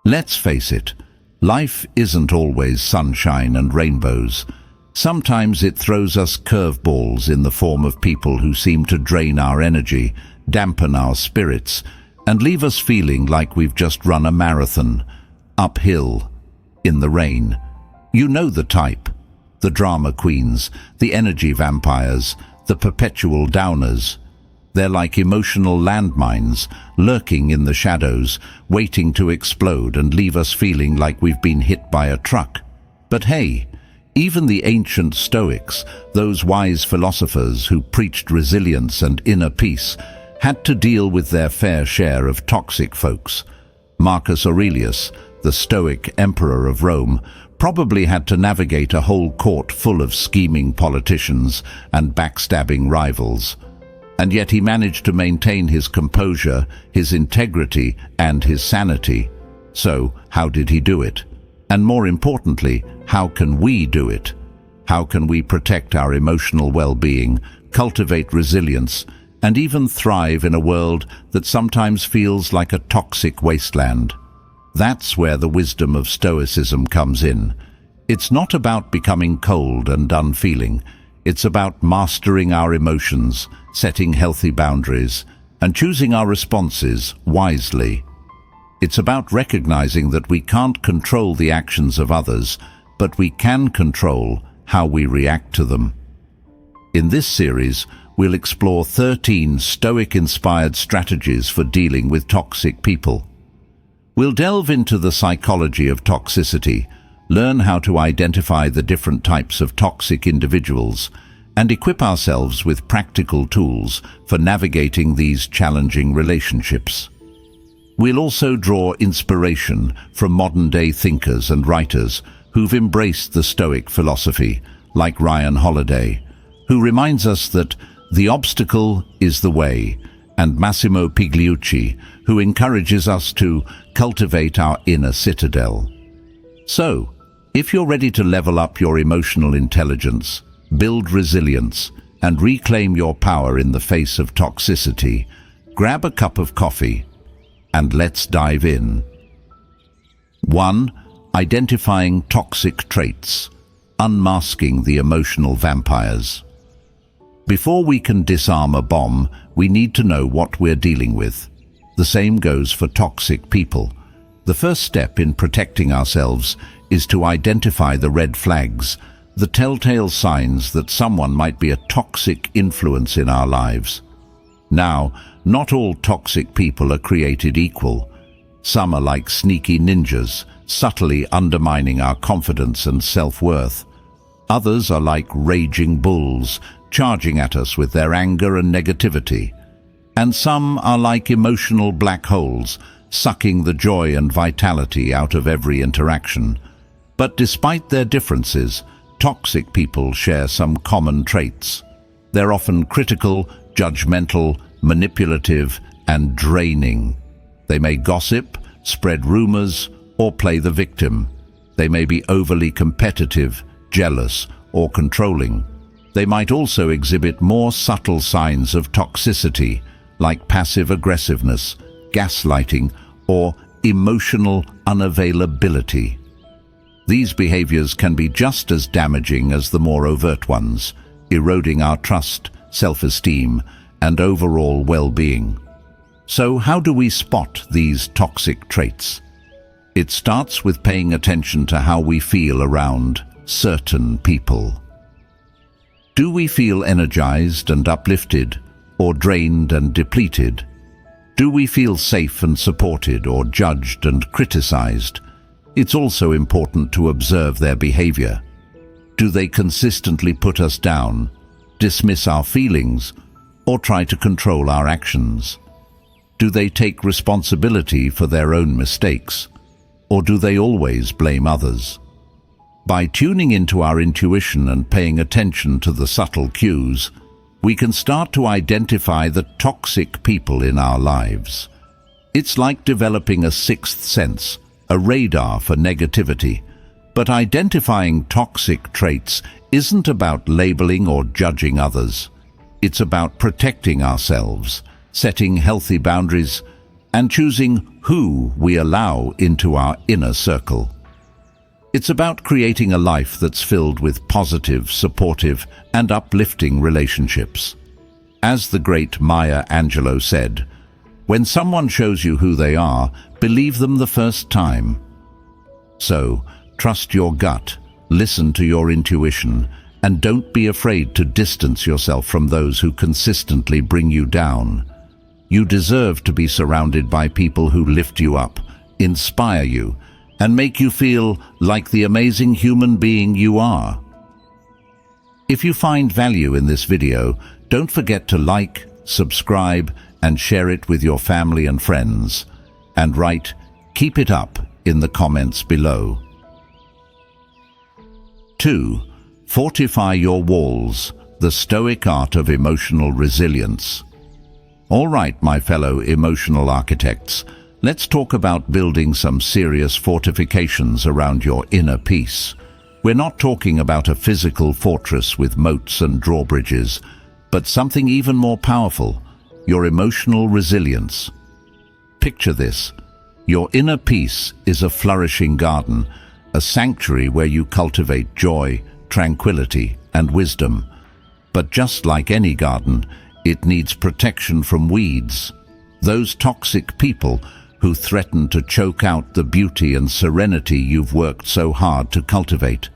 Let's face it, life isn't always sunshine and rainbows. Sometimes it throws us curveballs in the form of people who seem to drain our energy, dampen our spirits, and leave us feeling like we've just run a marathon, uphill, in the rain. You know the type. The drama queens, the energy vampires, the perpetual downers. They're like emotional landmines, lurking in the shadows, waiting to explode and leave us feeling like we've been hit by a truck. But hey, even the ancient Stoics, those wise philosophers who preached resilience and inner peace, had to deal with their fair share of toxic folks. Marcus Aurelius, the Stoic emperor of Rome, probably had to navigate a whole court full of scheming politicians and backstabbing rivals. And yet he managed to maintain his composure, his integrity, and his sanity. So, how did he do it? And more importantly, how can we do it? How can we protect our emotional well-being, cultivate resilience, and even thrive in a world that sometimes feels like a toxic wasteland? That's where the wisdom of Stoicism comes in. It's not about becoming cold and unfeeling. It's about mastering our emotions, setting healthy boundaries, and choosing our responses wisely. It's about recognizing that we can't control the actions of others, but we can control how we react to them. In this series, we'll explore 13 Stoic-inspired strategies for dealing with toxic people. We'll delve into the psychology of toxicity, learn how to identify the different types of toxic individuals, and equip ourselves with practical tools for navigating these challenging relationships. We'll also draw inspiration from modern-day thinkers and writers who've embraced the Stoic philosophy, like Ryan Holiday, who reminds us that the obstacle is the way, and Massimo Pigliucci, who encourages us to cultivate our inner citadel. So, if you're ready to level up your emotional intelligence, build resilience, and reclaim your power in the face of toxicity, grab a cup of coffee and let's dive in. 1. Identifying toxic traits, unmasking the emotional vampires. Before we can disarm a bomb, we need to know what we're dealing with. The same goes for toxic people. The first step in protecting ourselves is to identify the red flags, the telltale signs that someone might be a toxic influence in our lives. Now, not all toxic people are created equal. Some are like sneaky ninjas, subtly undermining our confidence and self-worth. Others are like raging bulls, charging at us with their anger and negativity. And some are like emotional black holes, sucking the joy and vitality out of every interaction. But despite their differences, toxic people share some common traits. They're often critical, judgmental, manipulative, and draining. They may gossip, spread rumors, or play the victim. They may be overly competitive, jealous, or controlling. They might also exhibit more subtle signs of toxicity, like passive aggressiveness, gaslighting, or emotional unavailability. These behaviors can be just as damaging as the more overt ones, eroding our trust, self-esteem, and overall well-being. So how do we spot these toxic traits? It starts with paying attention to how we feel around certain people. Do we feel energized and uplifted, or drained and depleted? Do we feel safe and supported, or judged and criticized? It's also important to observe their behavior. Do they consistently put us down, dismiss our feelings, or try to control our actions? Do they take responsibility for their own mistakes, or do they always blame others? By tuning into our intuition and paying attention to the subtle cues, we can start to identify the toxic people in our lives. It's like developing a sixth sense, a radar for negativity. But identifying toxic traits isn't about labeling or judging others. It's about protecting ourselves, setting healthy boundaries, and choosing who we allow into our inner circle. It's about creating a life that's filled with positive, supportive, and uplifting relationships. As the great Maya Angelou said, "When someone shows you who they are, believe them the first time." So, trust your gut, listen to your intuition, and don't be afraid to distance yourself from those who consistently bring you down. You deserve to be surrounded by people who lift you up, inspire you, and make you feel like the amazing human being you are. If you find value in this video, don't forget to like, subscribe, and share it with your family and friends. And write, "Keep it up," in the comments below. 2. Fortify your walls, the Stoic art of emotional resilience. All right, my fellow emotional architects, let's talk about building some serious fortifications around your inner peace. We're not talking about a physical fortress with moats and drawbridges, but something even more powerful, your emotional resilience. Picture this. Your inner peace is a flourishing garden, a sanctuary where you cultivate joy, tranquility, and wisdom. But just like any garden, it needs protection from weeds, those toxic people who threaten to choke out the beauty and serenity you've worked so hard to cultivate.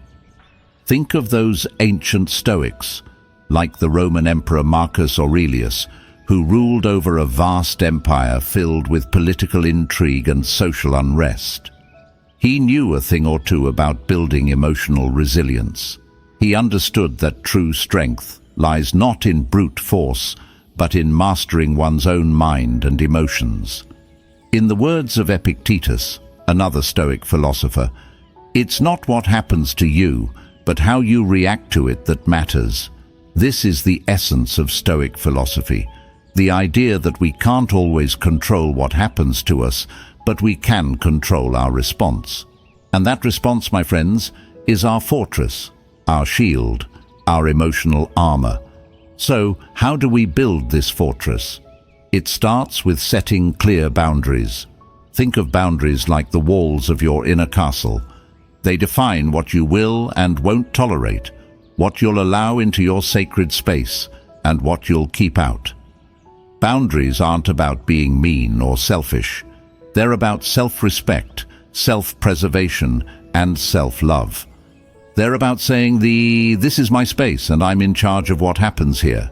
Think of those ancient Stoics, like the Roman Emperor Marcus Aurelius, who ruled over a vast empire filled with political intrigue and social unrest. He knew a thing or two about building emotional resilience. He understood that true strength lies not in brute force, but in mastering one's own mind and emotions. In the words of Epictetus, another Stoic philosopher, "It's not what happens to you, but how you react to it that matters." This is the essence of Stoic philosophy, the idea that we can't always control what happens to us, but we can control our response. And that response, my friends, is our fortress, our shield, our emotional armor. So, how do we build this fortress? It starts with setting clear boundaries. Think of boundaries like the walls of your inner castle. They define what you will and won't tolerate, what you'll allow into your sacred space, and what you'll keep out. Boundaries aren't about being mean or selfish. They're about self-respect, self-preservation, and self-love. They're about saying this is my space and I'm in charge of what happens here.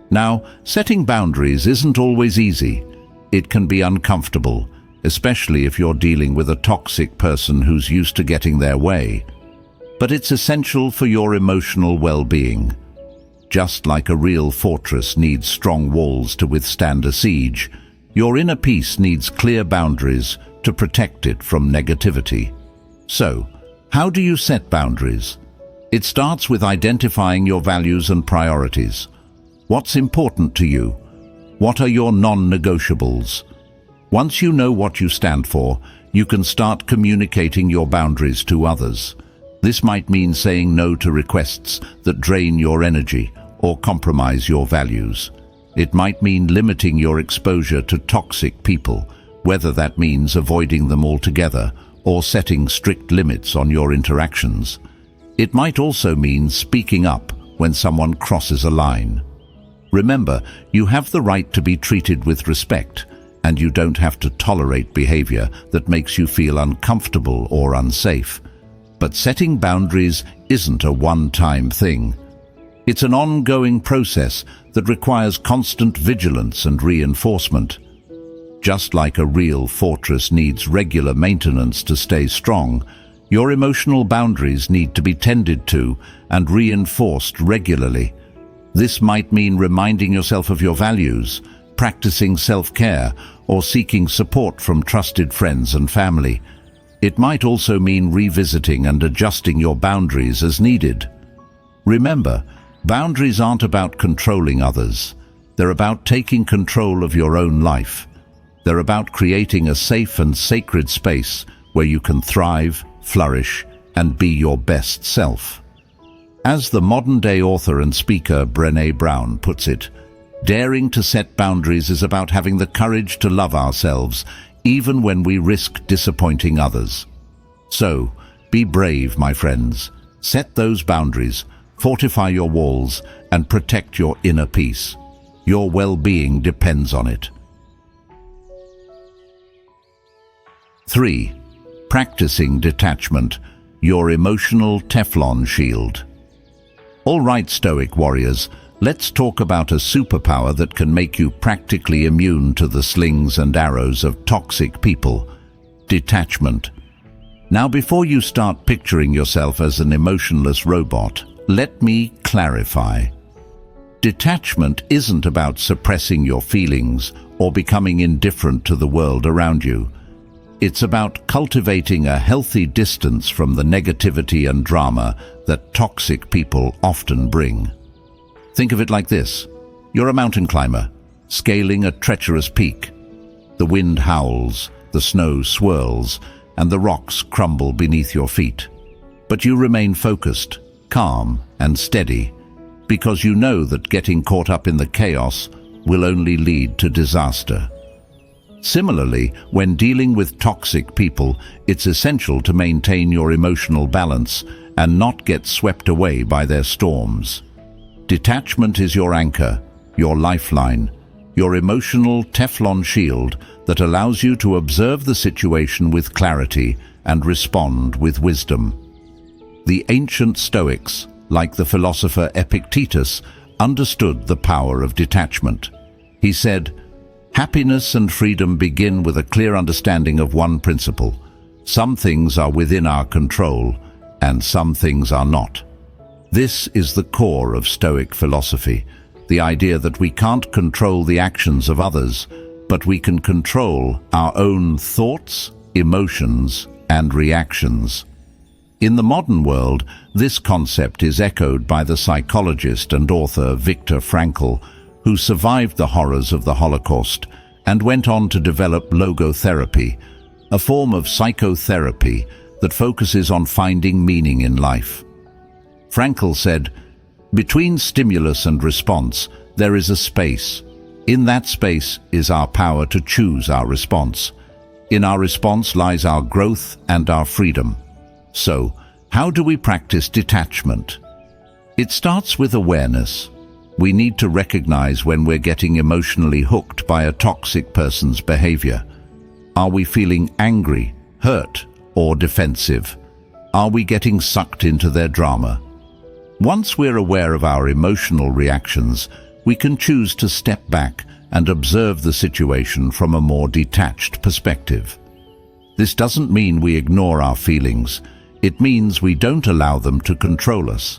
Now, setting boundaries isn't always easy. It can be uncomfortable, especially if you're dealing with a toxic person who's used to getting their way. But it's essential for your emotional well-being. Just like a real fortress needs strong walls to withstand a siege, your inner peace needs clear boundaries to protect it from negativity. So, how do you set boundaries? It starts with identifying your values and priorities. What's important to you? What are your non-negotiables? Once you know what you stand for, you can start communicating your boundaries to others. This might mean saying no to requests that drain your energy or compromise your values. It might mean limiting your exposure to toxic people, whether that means avoiding them altogether or setting strict limits on your interactions. It might also mean speaking up when someone crosses a line. Remember, you have the right to be treated with respect, and you don't have to tolerate behavior that makes you feel uncomfortable or unsafe. But setting boundaries isn't a one-time thing. It's an ongoing process that requires constant vigilance and reinforcement. Just like a real fortress needs regular maintenance to stay strong, your emotional boundaries need to be tended to and reinforced regularly. This might mean reminding yourself of your values, practicing self-care, or seeking support from trusted friends and family. It might also mean revisiting and adjusting your boundaries as needed. Remember, boundaries aren't about controlling others. They're about taking control of your own life. They're about creating a safe and sacred space where you can thrive, flourish, and be your best self. As the modern-day author and speaker Brené Brown puts it, daring to set boundaries is about having the courage to love ourselves, even when we risk disappointing others. So, be brave, my friends. Set those boundaries, fortify your walls, and protect your inner peace. Your well-being depends on it. 3. Practicing detachment, your emotional Teflon shield. All right, Stoic warriors, let's talk about a superpower that can make you practically immune to the slings and arrows of toxic people: detachment. Now, before you start picturing yourself as an emotionless robot, let me clarify. Detachment isn't about suppressing your feelings or becoming indifferent to the world around you. It's about cultivating a healthy distance from the negativity and drama that toxic people often bring. Think of it like this. You're a mountain climber, scaling a treacherous peak. The wind howls, the snow swirls, and the rocks crumble beneath your feet. But you remain focused, calm, and steady, because you know that getting caught up in the chaos will only lead to disaster. Similarly, when dealing with toxic people, it's essential to maintain your emotional balance and not get swept away by their storms. Detachment is your anchor, your lifeline, your emotional Teflon shield that allows you to observe the situation with clarity and respond with wisdom. The ancient Stoics, like the philosopher Epictetus, understood the power of detachment. He said, "Happiness and freedom begin with a clear understanding of one principle. Some things are within our control, and some things are not." This is the core of Stoic philosophy, the idea that we can't control the actions of others, but we can control our own thoughts, emotions, and reactions. In the modern world, this concept is echoed by the psychologist and author Viktor Frankl, who survived the horrors of the Holocaust and went on to develop logotherapy, a form of psychotherapy that focuses on finding meaning in life. Frankl said, "Between stimulus and response, there is a space. In that space is our power to choose our response. In our response lies our growth and our freedom." So, how do we practice detachment? It starts with awareness. We need to recognize when we're getting emotionally hooked by a toxic person's behavior. Are we feeling angry, hurt, or defensive? Are we getting sucked into their drama? Once we're aware of our emotional reactions, we can choose to step back and observe the situation from a more detached perspective. This doesn't mean we ignore our feelings. It means we don't allow them to control us.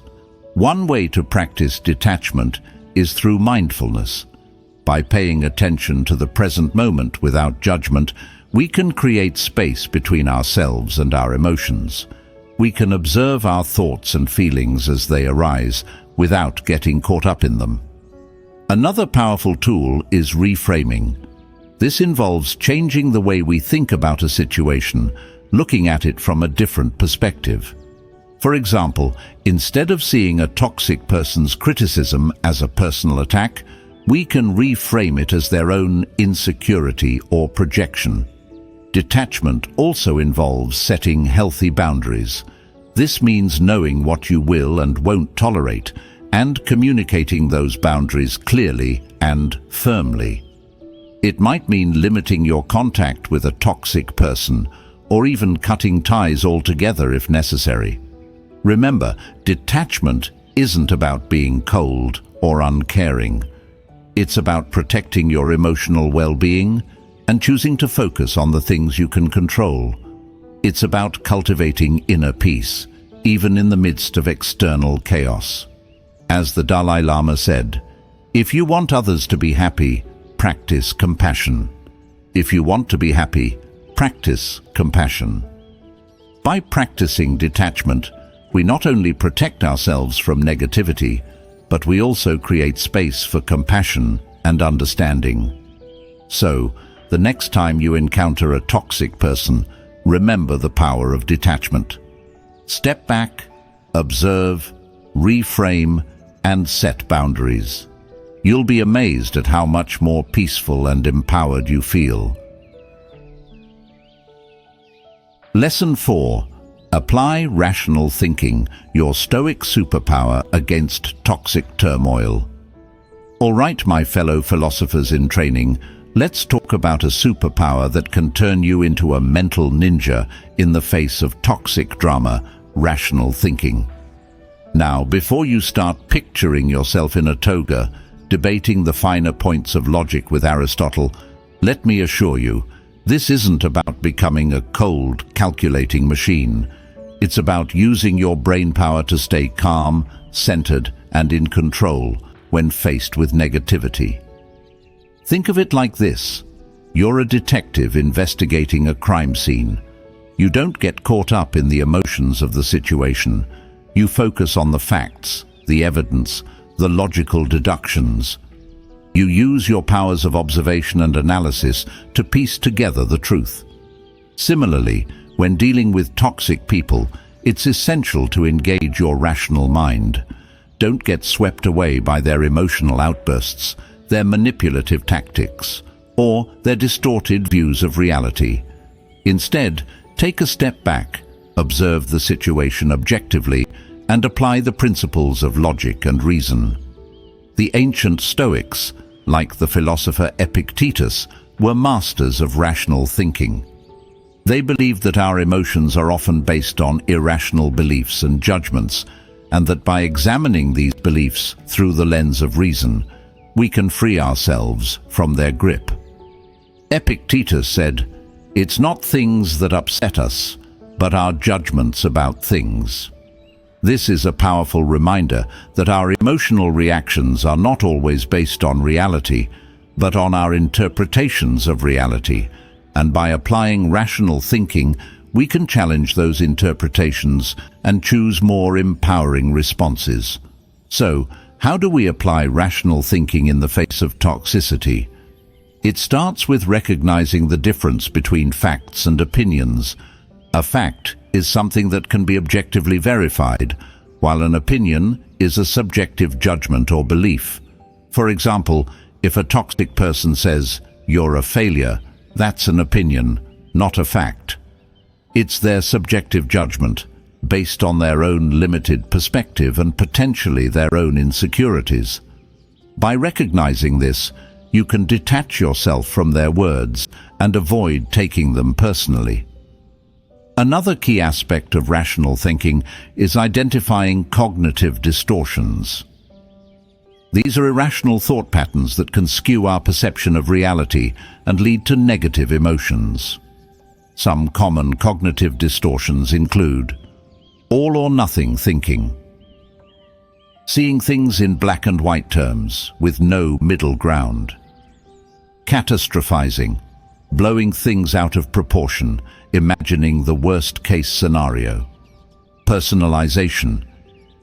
One way to practice detachment is through mindfulness. By paying attention to the present moment without judgment, we can create space between ourselves and our emotions. We can observe our thoughts and feelings as they arise without getting caught up in them. Another powerful tool is reframing. This involves changing the way we think about a situation, looking at it from a different perspective. For example, instead of seeing a toxic person's criticism as a personal attack, we can reframe it as their own insecurity or projection. Detachment also involves setting healthy boundaries. This means knowing what you will and won't tolerate, and communicating those boundaries clearly and firmly. It might mean limiting your contact with a toxic person, or even cutting ties altogether if necessary. Remember, detachment isn't about being cold or uncaring. It's about protecting your emotional well-being and choosing to focus on the things you can control. It's about cultivating inner peace, even in the midst of external chaos. As the Dalai Lama said, "If you want others to be happy, practice compassion. If you want to be happy, practice compassion." By practicing detachment, we not only protect ourselves from negativity, but we also create space for compassion and understanding. So, the next time you encounter a toxic person, remember the power of detachment. Step back, observe, reframe, and set boundaries. You'll be amazed at how much more peaceful and empowered you feel. Lesson 4. Apply rational thinking, your Stoic superpower against toxic turmoil. All right, my fellow philosophers in training, let's talk about a superpower that can turn you into a mental ninja in the face of toxic drama, rational thinking. Now, before you start picturing yourself in a toga, debating the finer points of logic with Aristotle, let me assure you, this isn't about becoming a cold, calculating machine. It's about using your brain power to stay calm, centered, and in control when faced with negativity. Think of it like this. You're a detective investigating a crime scene. You don't get caught up in the emotions of the situation. You focus on the facts, the evidence, the logical deductions. You use your powers of observation and analysis to piece together the truth. Similarly, when dealing with toxic people, it's essential to engage your rational mind. Don't get swept away by their emotional outbursts, their manipulative tactics, or their distorted views of reality. Instead, take a step back, observe the situation objectively, and apply the principles of logic and reason. The ancient Stoics, like the philosopher Epictetus, were masters of rational thinking. They believed that our emotions are often based on irrational beliefs and judgments, and that by examining these beliefs through the lens of reason, we can free ourselves from their grip. Epictetus said, "It's not things that upset us, but our judgments about things." This is a powerful reminder that our emotional reactions are not always based on reality, but on our interpretations of reality, and by applying rational thinking, we can challenge those interpretations and choose more empowering responses. So, how do we apply rational thinking in the face of toxicity? It starts with recognizing the difference between facts and opinions. A fact is something that can be objectively verified, while an opinion is a subjective judgment or belief. For example, if a toxic person says, "You're a failure," that's an opinion, not a fact. It's their subjective judgment, based on their own limited perspective and potentially their own insecurities. By recognizing this, you can detach yourself from their words and avoid taking them personally. Another key aspect of rational thinking is identifying cognitive distortions. These are irrational thought patterns that can skew our perception of reality and lead to negative emotions. Some common cognitive distortions include all or nothing thinking, seeing things in black and white terms with no middle ground, catastrophizing, blowing things out of proportion, imagining the worst-case scenario, personalization,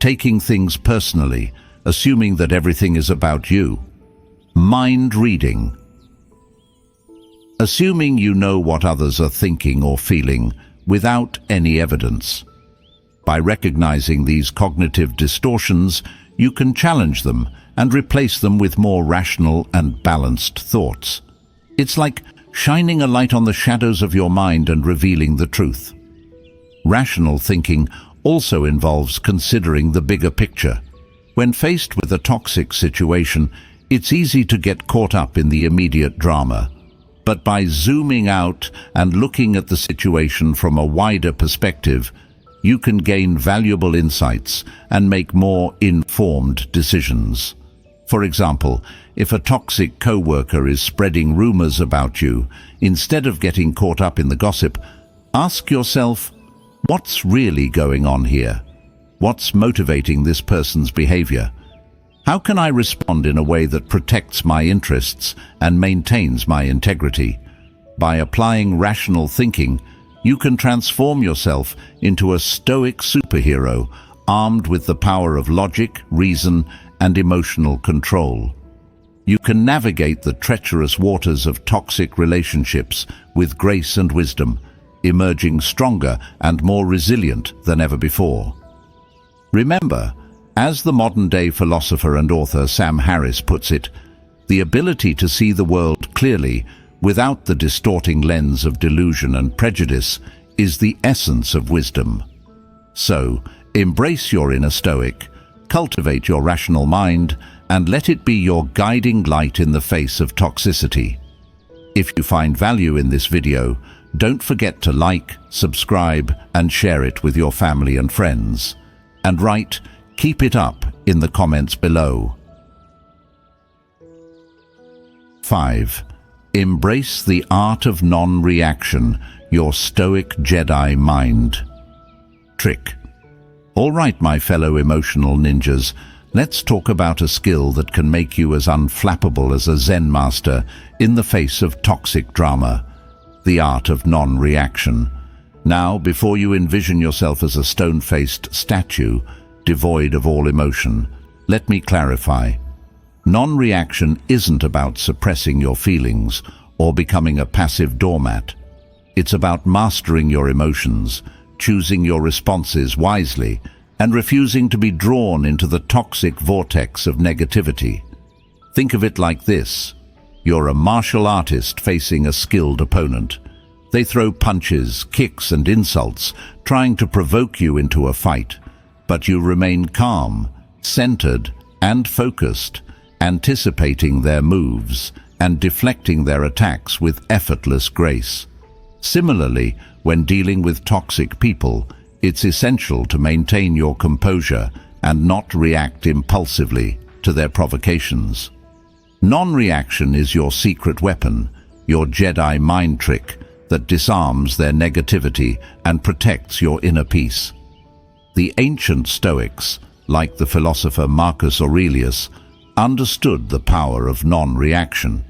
taking things personally, assuming that everything is about you, mind reading, assuming you know what others are thinking or feeling without any evidence. By recognizing these cognitive distortions, you can challenge them and replace them with more rational and balanced thoughts. It's like shining a light on the shadows of your mind and revealing the truth. Rational thinking also involves considering the bigger picture. When faced with a toxic situation, it's easy to get caught up in the immediate drama. But by zooming out and looking at the situation from a wider perspective, you can gain valuable insights and make more informed decisions. For example, if a toxic coworker is spreading rumors about you, instead of getting caught up in the gossip, ask yourself, what's really going on here? What's motivating this person's behavior? How can I respond in a way that protects my interests and maintains my integrity? By applying rational thinking, you can transform yourself into a Stoic superhero armed with the power of logic, reason, and emotional control. You can navigate the treacherous waters of toxic relationships with grace and wisdom, emerging stronger and more resilient than ever before. Remember, as the modern-day philosopher and author Sam Harris puts it, the ability to see the world clearly without the distorting lens of delusion and prejudice is the essence of wisdom. So, embrace your inner Stoic, cultivate your rational mind, and let it be your guiding light in the face of toxicity. If you find value in this video, don't forget to like, subscribe, and share it with your family and friends. And write, "Keep it up," in the comments below. 5. Embrace the art of non-reaction, your Stoic Jedi mind. Trick. All right, my fellow emotional ninjas, let's talk about a skill that can make you as unflappable as a Zen master in the face of toxic drama, the art of non-reaction. Now, before you envision yourself as a stone-faced statue, devoid of all emotion, let me clarify. Non-reaction isn't about suppressing your feelings or becoming a passive doormat. It's about mastering your emotions, choosing your responses wisely, and refusing to be drawn into the toxic vortex of negativity. Think of it like this. You're a martial artist facing a skilled opponent. They throw punches, kicks, and insults, trying to provoke you into a fight. But you remain calm, centered, and focused, anticipating their moves and deflecting their attacks with effortless grace. Similarly, when dealing with toxic people, it's essential to maintain your composure and not react impulsively to their provocations. Non-reaction is your secret weapon, your Jedi mind trick that disarms their negativity and protects your inner peace. The ancient Stoics, like the philosopher Marcus Aurelius, understood the power of non-reaction.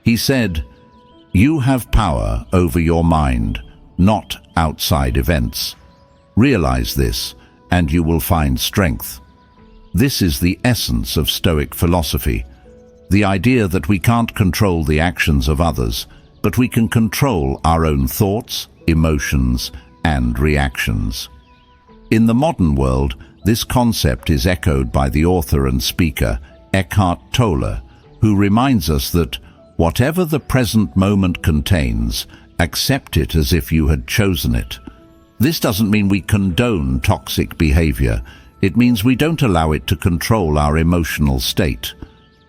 He said, "You have power over your mind, not outside events. Realize this, and you will find strength." This is the essence of Stoic philosophy, the idea that we can't control the actions of others, but we can control our own thoughts, emotions, and reactions. In the modern world, this concept is echoed by the author and speaker Eckhart Tolle, who reminds us that whatever the present moment contains, accept it as if you had chosen it. This doesn't mean we condone toxic behavior. It means we don't allow it to control our emotional state.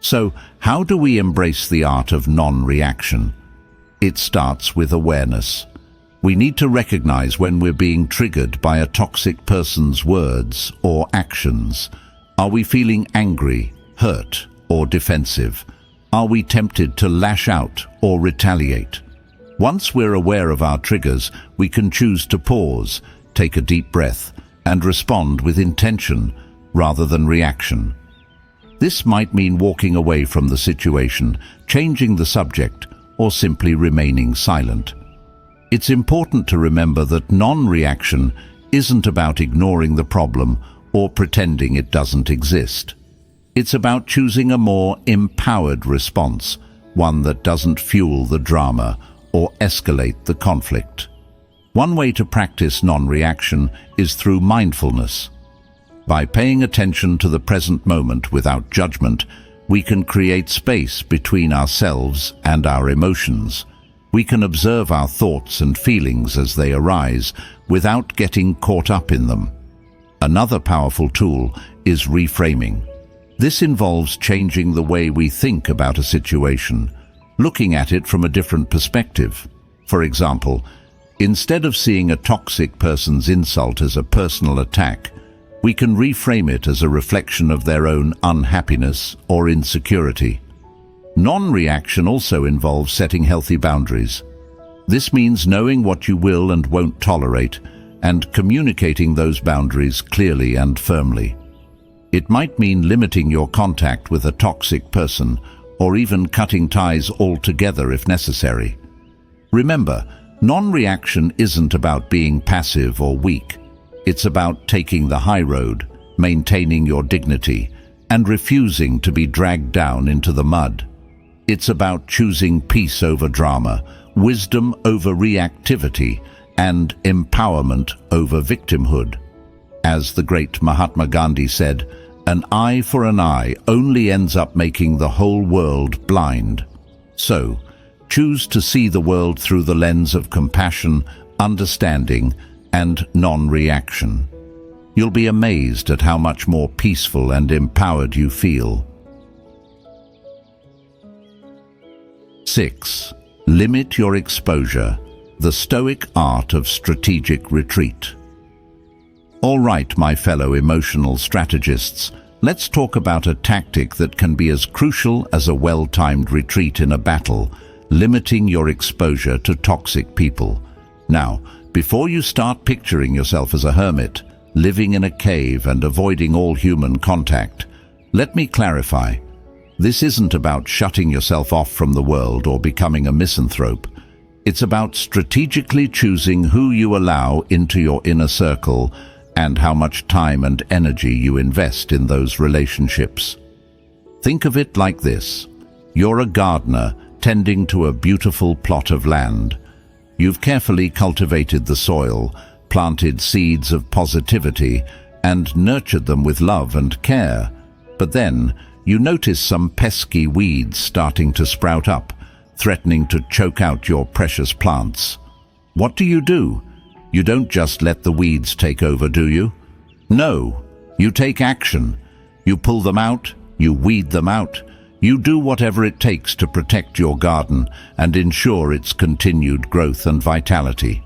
So, how do we embrace the art of non-reaction? It starts with awareness. We need to recognize when we're being triggered by a toxic person's words or actions. Are we feeling angry, hurt, or defensive? Are we tempted to lash out or retaliate? Once we're aware of our triggers, we can choose to pause, take a deep breath, and respond with intention rather than reaction. This might mean walking away from the situation, changing the subject, or simply remaining silent. It's important to remember that non-reaction isn't about ignoring the problem or pretending it doesn't exist. It's about choosing a more empowered response, one that doesn't fuel the drama or escalate the conflict. One way to practice non-reaction is through mindfulness. By paying attention to the present moment without judgment, we can create space between ourselves and our emotions. We can observe our thoughts and feelings as they arise without getting caught up in them. Another powerful tool is reframing. This involves changing the way we think about a situation, looking at it from a different perspective. For example, instead of seeing a toxic person's insult as a personal attack, we can reframe it as a reflection of their own unhappiness or insecurity. Non-reaction also involves setting healthy boundaries. This means knowing what you will and won't tolerate and communicating those boundaries clearly and firmly. It might mean limiting your contact with a toxic person or even cutting ties altogether if necessary. Remember, non-reaction isn't about being passive or weak. It's about taking the high road, maintaining your dignity, and refusing to be dragged down into the mud. It's about choosing peace over drama, wisdom over reactivity, and empowerment over victimhood. As the great Mahatma Gandhi said, "An eye for an eye only ends up making the whole world blind." So, choose to see the world through the lens of compassion, understanding, and non-reaction. You'll be amazed at how much more peaceful and empowered you feel. 6. Limit your exposure. The Stoic art of strategic retreat. All right, my fellow emotional strategists, let's talk about a tactic that can be as crucial as a well-timed retreat in a battle, limiting your exposure to toxic people. Now, before you start picturing yourself as a hermit, living in a cave and avoiding all human contact, let me clarify. This isn't about shutting yourself off from the world or becoming a misanthrope. It's about strategically choosing who you allow into your inner circle and how much time and energy you invest in those relationships. Think of it like this. You're a gardener tending to a beautiful plot of land. You've carefully cultivated the soil, planted seeds of positivity, and nurtured them with love and care. But then, you notice some pesky weeds starting to sprout up, threatening to choke out your precious plants. What do? You don't just let the weeds take over, do you? No, you take action. You pull them out, you weed them out. You do whatever it takes to protect your garden and ensure its continued growth and vitality.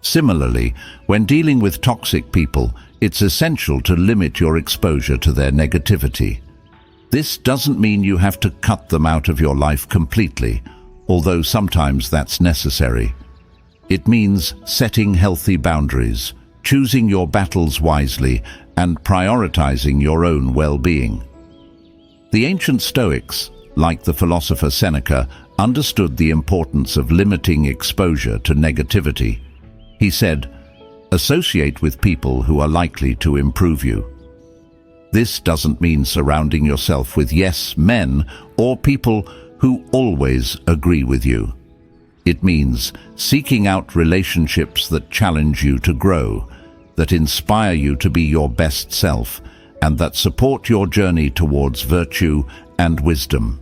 Similarly, when dealing with toxic people, it's essential to limit your exposure to their negativity. This doesn't mean you have to cut them out of your life completely, although sometimes that's necessary. It means setting healthy boundaries, choosing your battles wisely, and prioritizing your own well-being. The ancient Stoics, like the philosopher Seneca, understood the importance of limiting exposure to negativity. He said, "Associate with people who are likely to improve you." This doesn't mean surrounding yourself with yes men or people who always agree with you. It means seeking out relationships that challenge you to grow, that inspire you to be your best self, and that support your journey towards virtue and wisdom.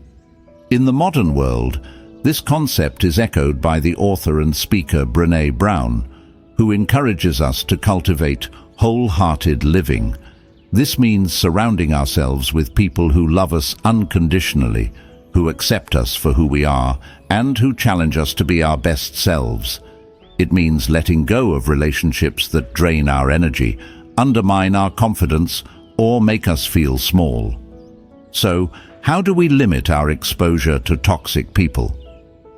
In the modern world, this concept is echoed by the author and speaker Brené Brown, who encourages us to cultivate wholehearted living. This means surrounding ourselves with people who love us unconditionally, who accept us for who we are, and who challenge us to be our best selves. It means letting go of relationships that drain our energy, undermine our confidence, or make us feel small. So, how do we limit our exposure to toxic people?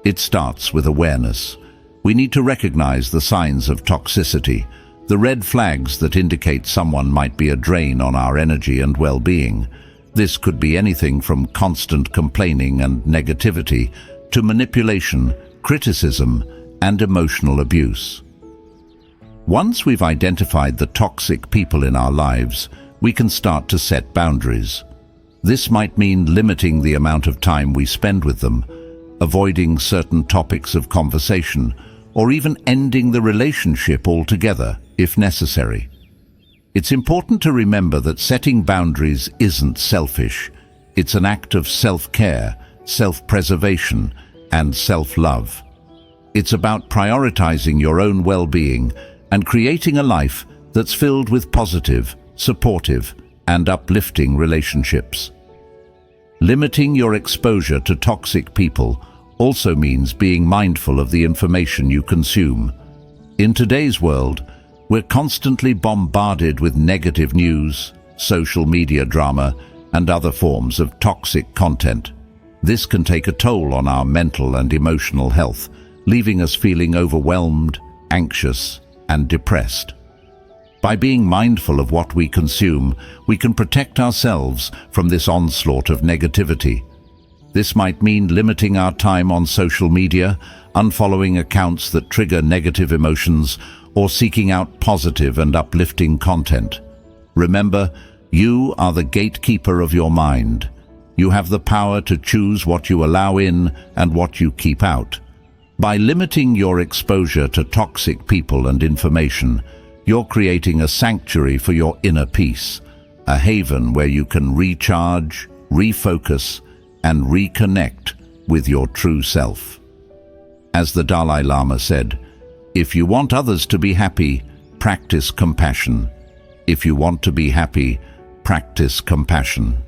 It starts with awareness. We need to recognize the signs of toxicity, the red flags that indicate someone might be a drain on our energy and well-being. This could be anything from constant complaining and negativity to manipulation, criticism, and emotional abuse. Once we've identified the toxic people in our lives, we can start to set boundaries. This might mean limiting the amount of time we spend with them, avoiding certain topics of conversation, or even ending the relationship altogether if necessary. It's important to remember that setting boundaries isn't selfish. It's an act of self-care, self-preservation, and self-love. It's about prioritizing your own well-being and creating a life that's filled with positive, supportive, and uplifting relationships. Limiting your exposure to toxic people also means being mindful of the information you consume. In today's world, we're constantly bombarded with negative news, social media drama, and other forms of toxic content. This can take a toll on our mental and emotional health, leaving us feeling overwhelmed, anxious, and depressed. By being mindful of what we consume, we can protect ourselves from this onslaught of negativity. This might mean limiting our time on social media, unfollowing accounts that trigger negative emotions, or seeking out positive and uplifting content. Remember, you are the gatekeeper of your mind. You have the power to choose what you allow in and what you keep out. By limiting your exposure to toxic people and information, you're creating a sanctuary for your inner peace, a haven where you can recharge, refocus, and reconnect with your true self. As the Dalai Lama said, If you want others to be happy, practice compassion. If you want to be happy, practice compassion.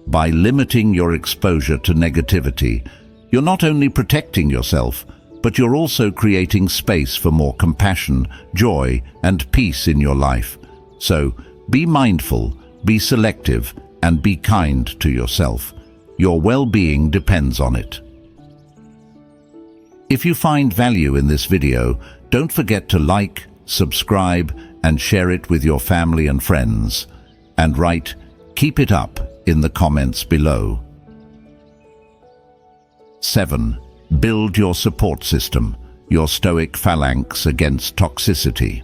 By limiting your exposure to negativity, you're not only protecting yourself, but you're also creating space for more compassion, joy, and peace in your life. So, be mindful, be selective, and be kind to yourself. Your well-being depends on it. If you find value in this video, don't forget to like, subscribe, and share it with your family and friends. And write, "Keep it up," in the comments below. 7. Build your support system, your Stoic phalanx against toxicity.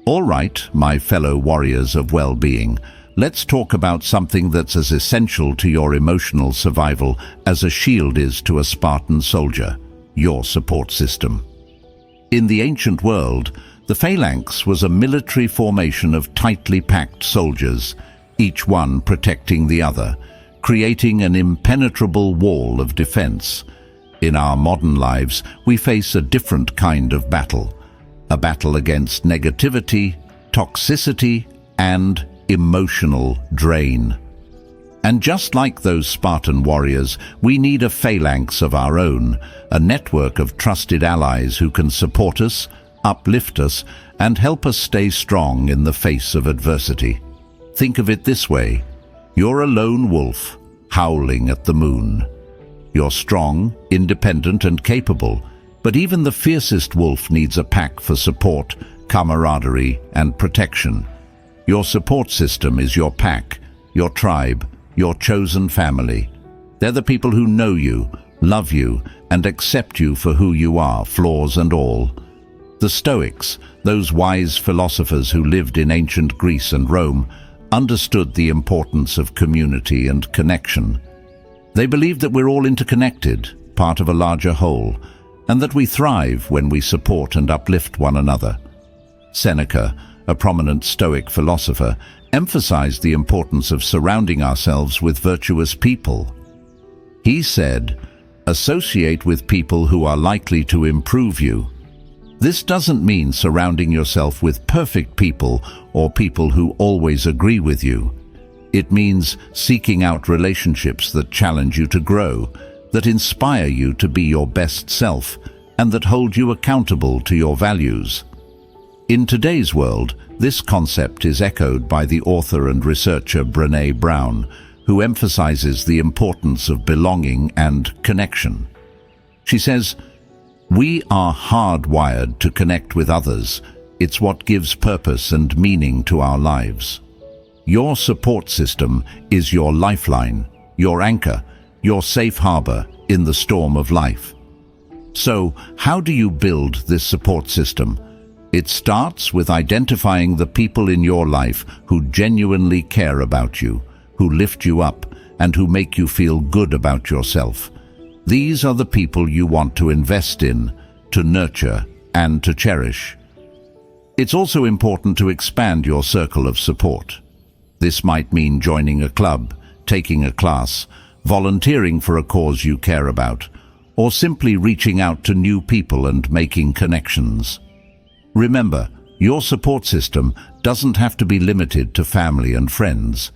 All right, my fellow warriors of well-being, let's talk about something that's as essential to your emotional survival as a shield is to a Spartan soldier, your support system. In the ancient world, the phalanx was a military formation of tightly packed soldiers, each one protecting the other, creating an impenetrable wall of defense. In our modern lives, we face a different kind of battle, a battle against negativity, toxicity, and emotional drain. And just like those Spartan warriors, we need a phalanx of our own, a network of trusted allies who can support us, uplift us, and help us stay strong in the face of adversity. Think of it this way: you're a lone wolf, howling at the moon. You're strong, independent, and capable, but even the fiercest wolf needs a pack for support, camaraderie, and protection. Your support system is your pack, your tribe, your chosen family. They're the people who know you, love you, and accept you for who you are, flaws and all. The Stoics, those wise philosophers who lived in ancient Greece and Rome, understood the importance of community and connection. They believed that we're all interconnected, part of a larger whole, and that we thrive when we support and uplift one another. Seneca, a prominent Stoic philosopher, emphasized the importance of surrounding ourselves with virtuous people. He said, "Associate with people who are likely to improve you." This doesn't mean surrounding yourself with perfect people or people who always agree with you. It means seeking out relationships that challenge you to grow, that inspire you to be your best self, and that hold you accountable to your values. In today's world, this concept is echoed by the author and researcher Brené Brown, who emphasizes the importance of belonging and connection. She says, "We are hardwired to connect with others. It's what gives purpose and meaning to our lives." Your support system is your lifeline, your anchor, your safe harbor in the storm of life. So, how do you build this support system? It starts with identifying the people in your life who genuinely care about you, who lift you up, and who make you feel good about yourself. These are the people you want to invest in, to nurture, and to cherish. It's also important to expand your circle of support. This might mean joining a club, taking a class, volunteering for a cause you care about, or simply reaching out to new people and making connections. Remember, your support system doesn't have to be limited to family and friends.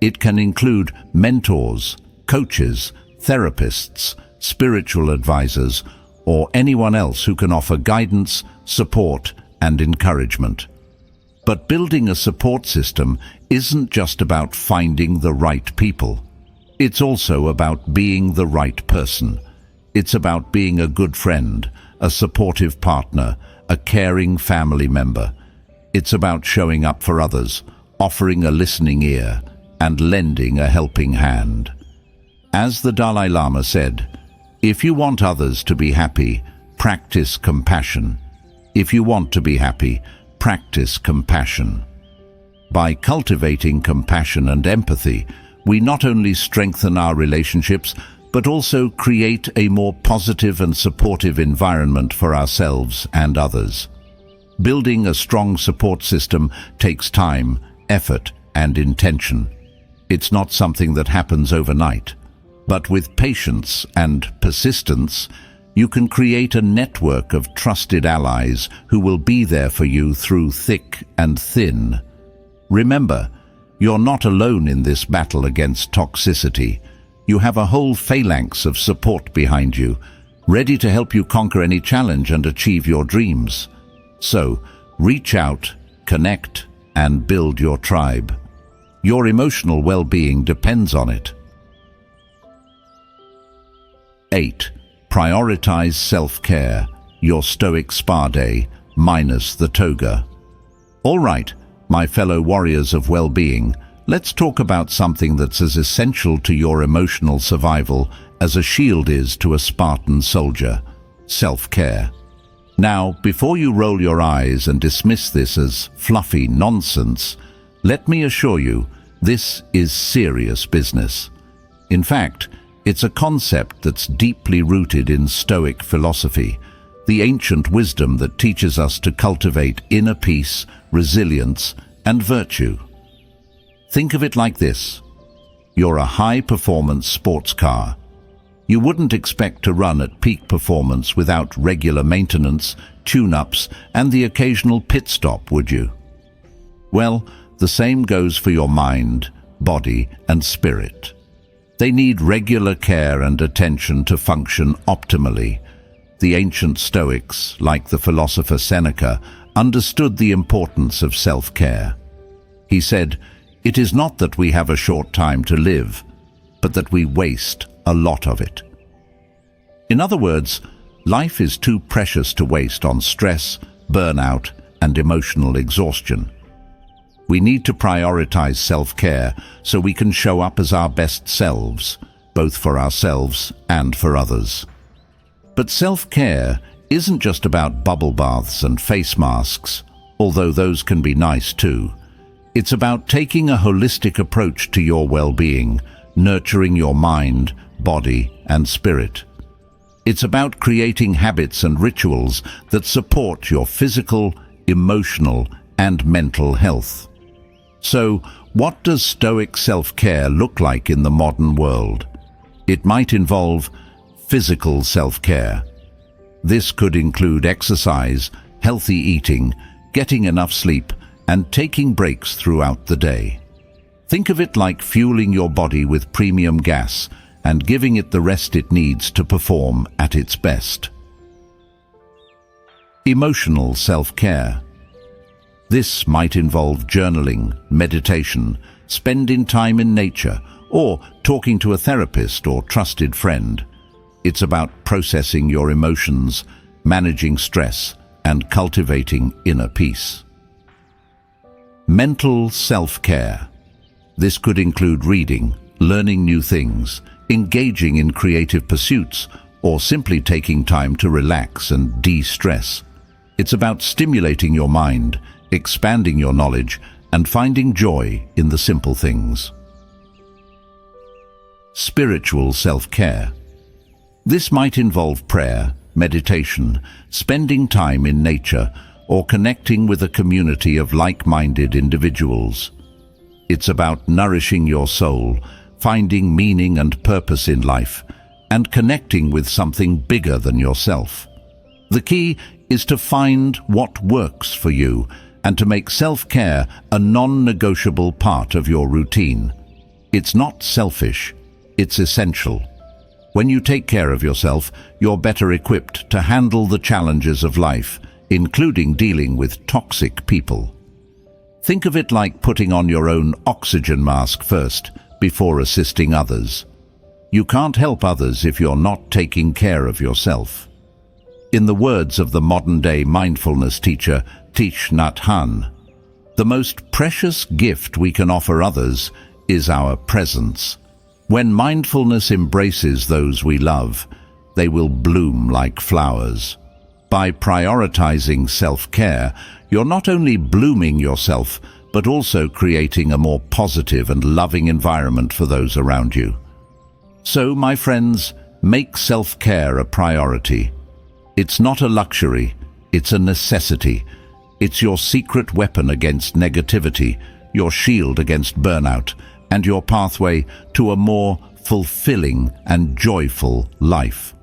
It can include mentors, coaches, therapists, spiritual advisors, or anyone else who can offer guidance, support, and encouragement. But building a support system isn't just about finding the right people. It's also about being the right person. It's about being a good friend, a supportive partner, a caring family member. It's about showing up for others, offering a listening ear, and lending a helping hand. As the Dalai Lama said, "If you want others to be happy, practice compassion. If you want to be happy, practice compassion." By cultivating compassion and empathy, we not only strengthen our relationships, but also create a more positive and supportive environment for ourselves and others. Building a strong support system takes time, effort, and intention. It's not something that happens overnight. But with patience and persistence, You can create a network of trusted allies who will be there for you through thick and thin. Remember, you're not alone in this battle against toxicity. You have a whole phalanx of support behind you, ready to help you conquer any challenge and achieve your dreams. So, reach out, connect, and build your tribe. Your emotional well-being depends on it. 8. Prioritize self-care, your Stoic spa day, minus the toga. All right, my fellow warriors of well-being, let's talk about something that's as essential to your emotional survival as a shield is to a Spartan soldier: self-care. Now, before you roll your eyes and dismiss this as fluffy nonsense, let me assure you, this is serious business. In fact, it's a concept that's deeply rooted in Stoic philosophy, the ancient wisdom that teaches us to cultivate inner peace, resilience, and virtue. Think of it like this. You're a high-performance sports car. You wouldn't expect to run at peak performance without regular maintenance, tune-ups, and the occasional pit stop, would you? Well, the same goes for your mind, body, and spirit. They need regular care and attention to function optimally. The ancient Stoics, like the philosopher Seneca, understood the importance of self-care. He said, "It is not that we have a short time to live, but that we waste a lot of it." In other words, life is too precious to waste on stress, burnout, and emotional exhaustion. We need to prioritize self-care so we can show up as our best selves, both for ourselves and for others. But self-care isn't just about bubble baths and face masks, although those can be nice too. It's about taking a holistic approach to your well-being, nurturing your mind, body, and spirit. It's about creating habits and rituals that support your physical, emotional, and mental health. So, what does Stoic self-care look like in the modern world? It might involve physical self-care. This could include exercise, healthy eating, getting enough sleep, and taking breaks throughout the day. Think of it like fueling your body with premium gas and giving it the rest it needs to perform at its best. Emotional self-care. This might involve journaling, meditation, spending time in nature, or talking to a therapist or trusted friend. It's about processing your emotions, managing stress, and cultivating inner peace. Mental self-care. This could include reading, learning new things, engaging in creative pursuits, or simply taking time to relax and de-stress. It's about stimulating your mind, expanding your knowledge, and finding joy in the simple things. Spiritual self-care. This might involve prayer, meditation, spending time in nature, or connecting with a community of like-minded individuals. It's about nourishing your soul, finding meaning and purpose in life, and connecting with something bigger than yourself. The key is to find what works for you and to make self-care a non-negotiable part of your routine. It's not selfish, it's essential. When you take care of yourself, you're better equipped to handle the challenges of life, including dealing with toxic people. Think of it like putting on your own oxygen mask first, before assisting others. You can't help others if you're not taking care of yourself. In the words of the modern-day mindfulness teacher, Thich Nhat Hanh, the most precious gift we can offer others is our presence. When mindfulness embraces those we love, they will bloom like flowers. By prioritizing self-care, you're not only blooming yourself, but also creating a more positive and loving environment for those around you. So, my friends, make self-care a priority. It's not a luxury, it's a necessity. It's your secret weapon against negativity, your shield against burnout, and your pathway to a more fulfilling and joyful life.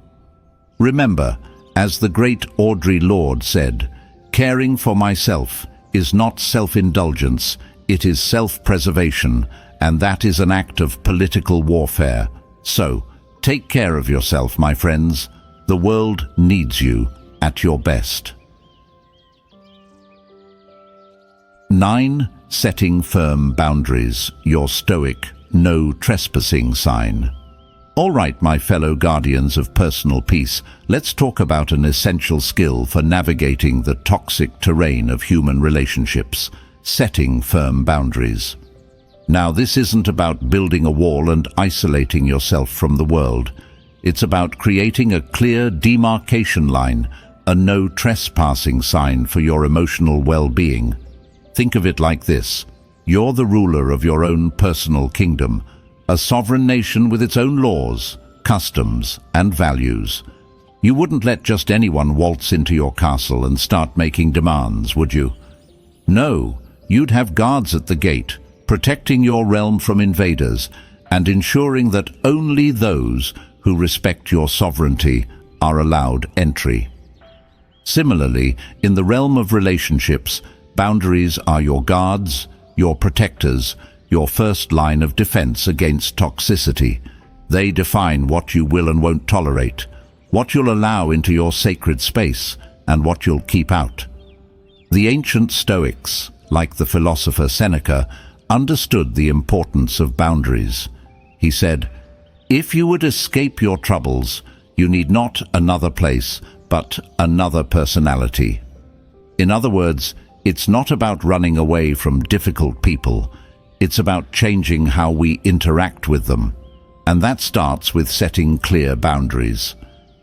Remember, as the great Audre Lorde said, caring for myself is not self-indulgence, it is self-preservation, and that is an act of political warfare. So, take care of yourself, my friends. The world needs you at your best. 9. Setting firm boundaries, your Stoic no trespassing sign. All right, my fellow guardians of personal peace, let's talk about an essential skill for navigating the toxic terrain of human relationships, setting firm boundaries. Now, this isn't about building a wall and isolating yourself from the world. It's about creating a clear demarcation line, a no trespassing sign for your emotional well-being. Think of it like this. You're the ruler of your own personal kingdom, a sovereign nation with its own laws, customs, and values. You wouldn't let just anyone waltz into your castle and start making demands, would you? No, you'd have guards at the gate, protecting your realm from invaders and ensuring that only those who respect your sovereignty are allowed entry. Similarly, in the realm of relationships, boundaries are your guards, your protectors, your first line of defense against toxicity. They define what you will and won't tolerate, what you'll allow into your sacred space, and what you'll keep out. The ancient Stoics, like the philosopher Seneca, understood the importance of boundaries. He said, "If you would escape your troubles, you need not another place, but another personality." In other words, it's not about running away from difficult people. It's about changing how we interact with them. And that starts with setting clear boundaries.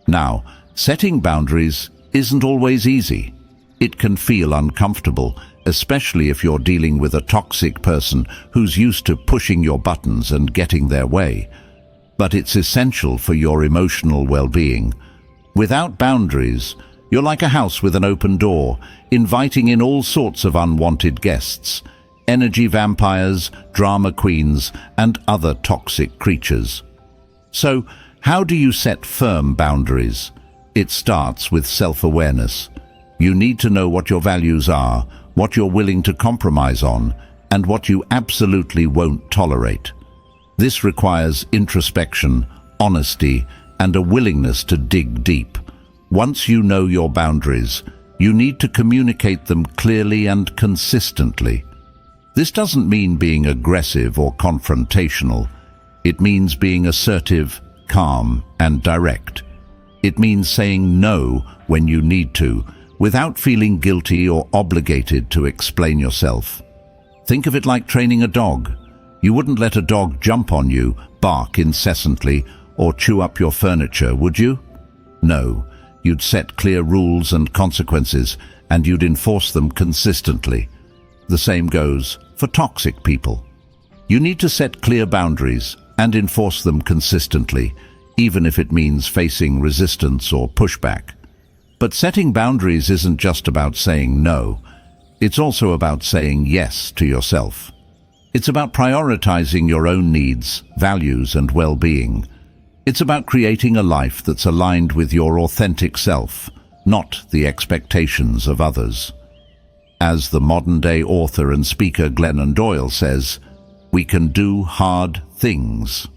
Now, setting boundaries isn't always easy. It can feel uncomfortable, especially if you're dealing with a toxic person who's used to pushing your buttons and getting their way. But it's essential for your emotional well-being. Without boundaries, you're like a house with an open door, inviting in all sorts of unwanted guests, energy vampires, drama queens, and other toxic creatures. So, how do you set firm boundaries? It starts with self-awareness. You need to know what your values are, what you're willing to compromise on, and what you absolutely won't tolerate. This requires introspection, honesty, and a willingness to dig deep. Once you know your boundaries, you need to communicate them clearly and consistently. This doesn't mean being aggressive or confrontational. It means being assertive, calm, and direct. It means saying no when you need to, without feeling guilty or obligated to explain yourself. Think of it like training a dog. You wouldn't let a dog jump on you, bark incessantly, or chew up your furniture, would you? No. You'd set clear rules and consequences, and you'd enforce them consistently. The same goes for toxic people. You need to set clear boundaries and enforce them consistently, even if it means facing resistance or pushback. But setting boundaries isn't just about saying no. It's also about saying yes to yourself. It's about prioritizing your own needs, values, and well-being. It's about creating a life that's aligned with your authentic self, not the expectations of others. As the modern-day author and speaker Glennon Doyle says, we can do hard things.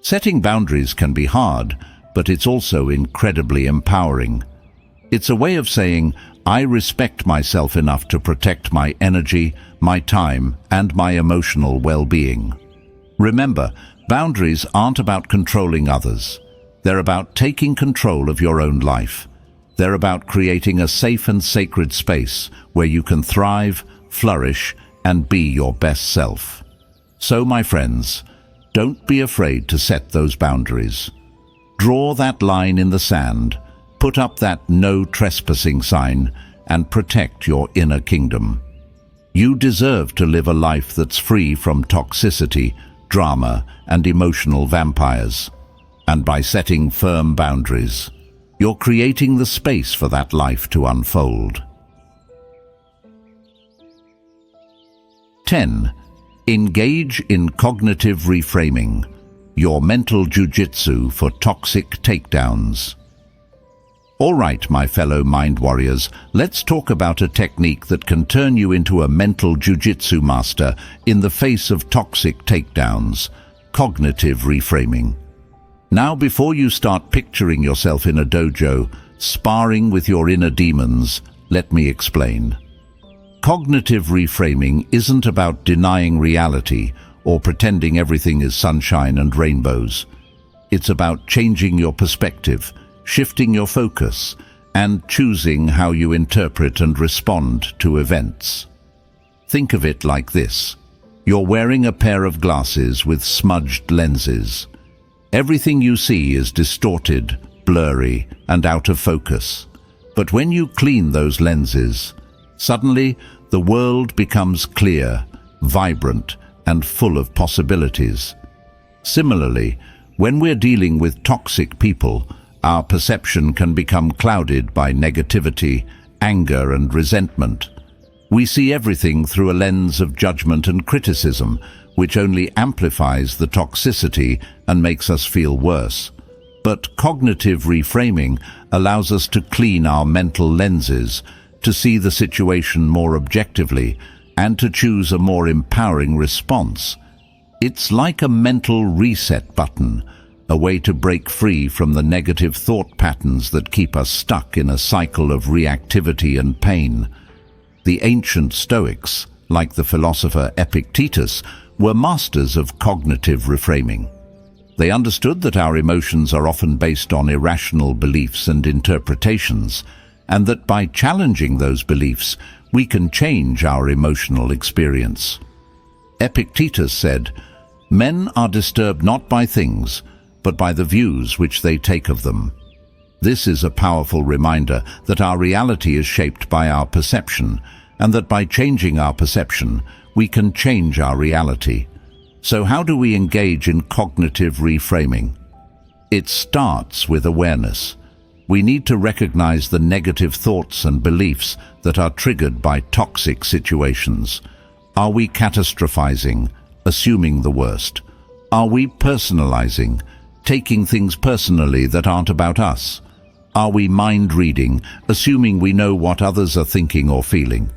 Setting boundaries can be hard, but it's also incredibly empowering. It's a way of saying, I respect myself enough to protect my energy, my time, and my emotional well-being. Remember, boundaries aren't about controlling others. They're about taking control of your own life. They're about creating a safe and sacred space where you can thrive, flourish, and be your best self. So, my friends, don't be afraid to set those boundaries. Draw that line in the sand, put up that no trespassing sign, and protect your inner kingdom. You deserve to live a life that's free from toxicity, drama, and emotional vampires. And by setting firm boundaries, you're creating the space for that life to unfold. 10. Engage in cognitive reframing, your mental jujitsu for toxic takedowns. All right, my fellow mind warriors, let's talk about a technique that can turn you into a mental jiu-jitsu master in the face of toxic takedowns: cognitive reframing. Now, before you start picturing yourself in a dojo, sparring with your inner demons, let me explain. Cognitive reframing isn't about denying reality or pretending everything is sunshine and rainbows. It's about changing your perspective, shifting your focus, and choosing how you interpret and respond to events. Think of it like this. You're wearing a pair of glasses with smudged lenses. Everything you see is distorted, blurry, and out of focus. But when you clean those lenses, suddenly the world becomes clear, vibrant, and full of possibilities. Similarly, when we're dealing with toxic people, our perception can become clouded by negativity, anger, and resentment. We see everything through a lens of judgment and criticism, which only amplifies the toxicity and makes us feel worse. But cognitive reframing allows us to clean our mental lenses, to see the situation more objectively, and to choose a more empowering response. It's like a mental reset button, a way to break free from the negative thought patterns that keep us stuck in a cycle of reactivity and pain. The ancient Stoics, like the philosopher Epictetus, were masters of cognitive reframing. They understood that our emotions are often based on irrational beliefs and interpretations, and that by challenging those beliefs, we can change our emotional experience. Epictetus said, "Men are disturbed not by things, but by the views which they take of them." This is a powerful reminder that our reality is shaped by our perception, and that by changing our perception, we can change our reality. So how do we engage in cognitive reframing? It starts with awareness. We need to recognize the negative thoughts and beliefs that are triggered by toxic situations. Are we catastrophizing, assuming the worst? Are we personalizing, taking things personally that aren't about us? Are we mind-reading, assuming we know what others are thinking or feeling?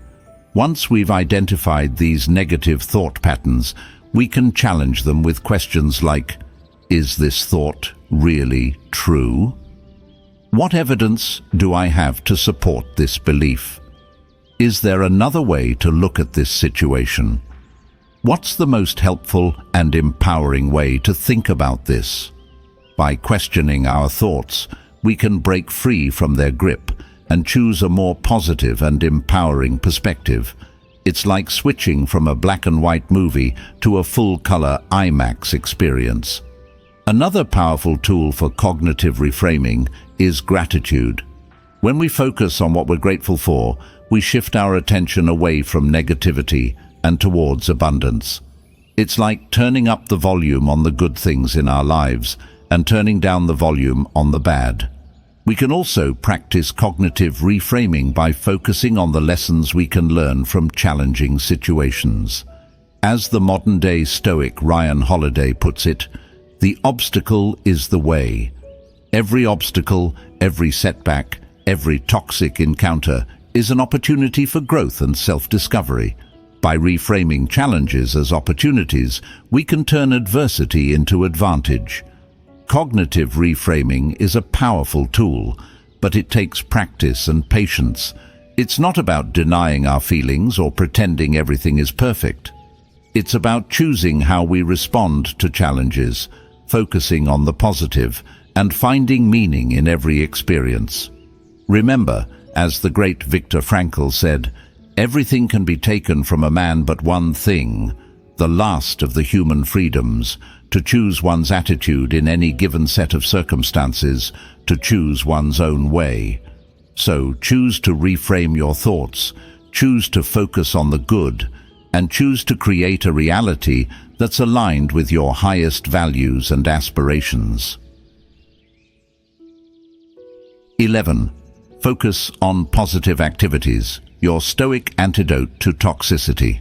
Once we've identified these negative thought patterns, we can challenge them with questions like, is this thought really true? What evidence do I have to support this belief? Is there another way to look at this situation? What's the most helpful and empowering way to think about this? By questioning our thoughts, we can break free from their grip and choose a more positive and empowering perspective. It's like switching from a black and white movie to a full-color IMAX experience. Another powerful tool for cognitive reframing is gratitude. When we focus on what we're grateful for, we shift our attention away from negativity and towards abundance. It's like turning up the volume on the good things in our lives and turning down the volume on the bad. We can also practice cognitive reframing by focusing on the lessons we can learn from challenging situations. As the modern-day Stoic Ryan Holiday puts it, the obstacle is the way. Every obstacle, every setback, every toxic encounter is an opportunity for growth and self-discovery. By reframing challenges as opportunities, we can turn adversity into advantage. Cognitive reframing is a powerful tool, but it takes practice and patience. It's not about denying our feelings or pretending everything is perfect. It's about choosing how we respond to challenges, focusing on the positive, and finding meaning in every experience. Remember, as the great Viktor Frankl said, everything can be taken from a man but one thing, the last of the human freedoms, to choose one's attitude in any given set of circumstances, to choose one's own way. So choose to reframe your thoughts, choose to focus on the good, and choose to create a reality that's aligned with your highest values and aspirations. 11. Focus on positive activities, your Stoic antidote to toxicity.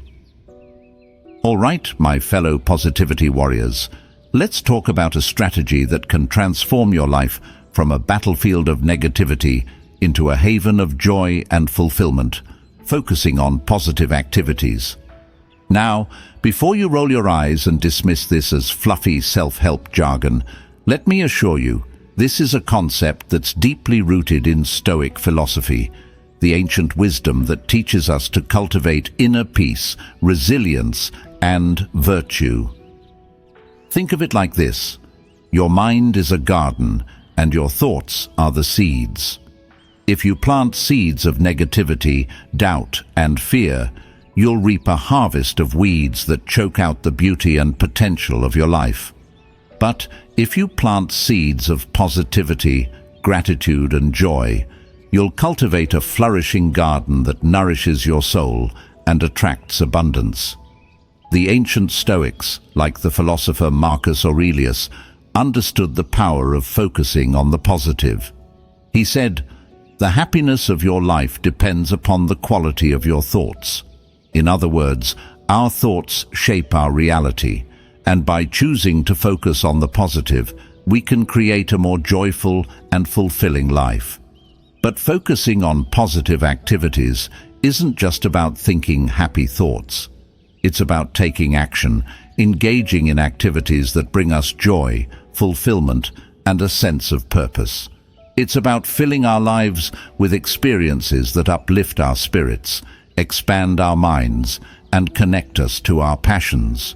All right, my fellow positivity warriors, let's talk about a strategy that can transform your life from a battlefield of negativity into a haven of joy and fulfillment, focusing on positive activities. Now, before you roll your eyes and dismiss this as fluffy self-help jargon, let me assure you, this is a concept that's deeply rooted in Stoic philosophy, the ancient wisdom that teaches us to cultivate inner peace, resilience, and virtue. Think of it like this: your mind is a garden, and your thoughts are the seeds. If you plant seeds of negativity, doubt, and fear, you'll reap a harvest of weeds that choke out the beauty and potential of your life. But if you plant seeds of positivity, gratitude, and joy, you'll cultivate a flourishing garden that nourishes your soul and attracts abundance. The ancient Stoics, like the philosopher Marcus Aurelius, understood the power of focusing on the positive. He said, "The happiness of your life depends upon the quality of your thoughts." In other words, our thoughts shape our reality, and by choosing to focus on the positive, we can create a more joyful and fulfilling life. But focusing on positive activities isn't just about thinking happy thoughts. It's about taking action, engaging in activities that bring us joy, fulfillment, and a sense of purpose. It's about filling our lives with experiences that uplift our spirits, expand our minds, and connect us to our passions.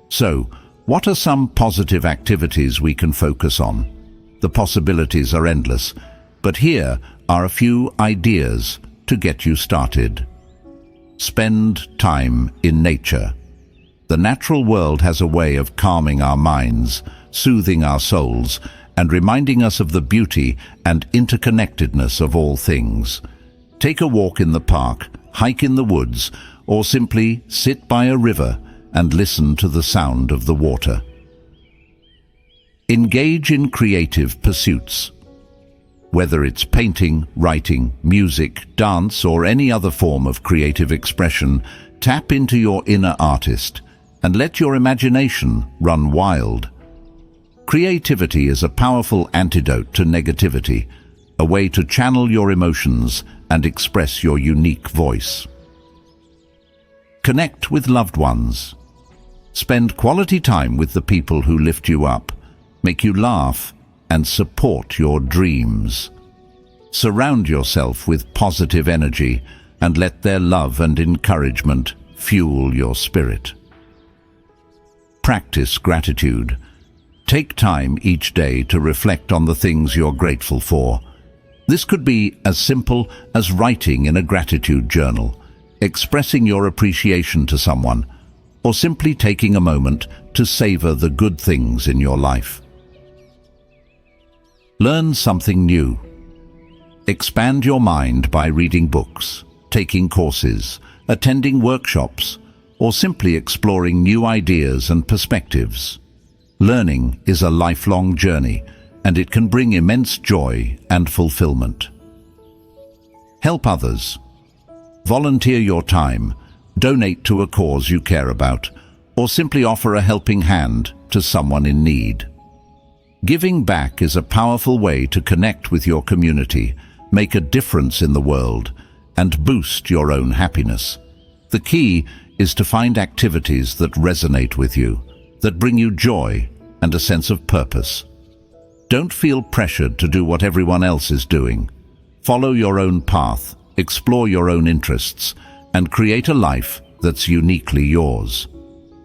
So, what are some positive activities we can focus on? The possibilities are endless, but here are a few ideas to get you started. Spend time in nature. The natural world has a way of calming our minds, soothing our souls, and reminding us of the beauty and interconnectedness of all things. Take a walk in the park, hike in the woods, or simply sit by a river and listen to the sound of the water. Engage in creative pursuits. Whether it's painting, writing, music, dance, or any other form of creative expression, tap into your inner artist and let your imagination run wild. Creativity is a powerful antidote to negativity, a way to channel your emotions and express your unique voice. Connect with loved ones. Spend quality time with the people who lift you up, make you laugh, and support your dreams. Surround yourself with positive energy and let their love and encouragement fuel your spirit. Practice gratitude. Take time each day to reflect on the things you're grateful for. This could be as simple as writing in a gratitude journal, expressing your appreciation to someone, or simply taking a moment to savor the good things in your life. Learn something new. Expand your mind by reading books, taking courses, attending workshops, or simply exploring new ideas and perspectives. Learning is a lifelong journey, and it can bring immense joy and fulfillment. Help others. Volunteer your time, donate to a cause you care about, or simply offer a helping hand to someone in need. Giving back is a powerful way to connect with your community, make a difference in the world, and boost your own happiness. The key is to find activities that resonate with you, that bring you joy and a sense of purpose. Don't feel pressured to do what everyone else is doing. Follow your own path, explore your own interests, and create a life that's uniquely yours.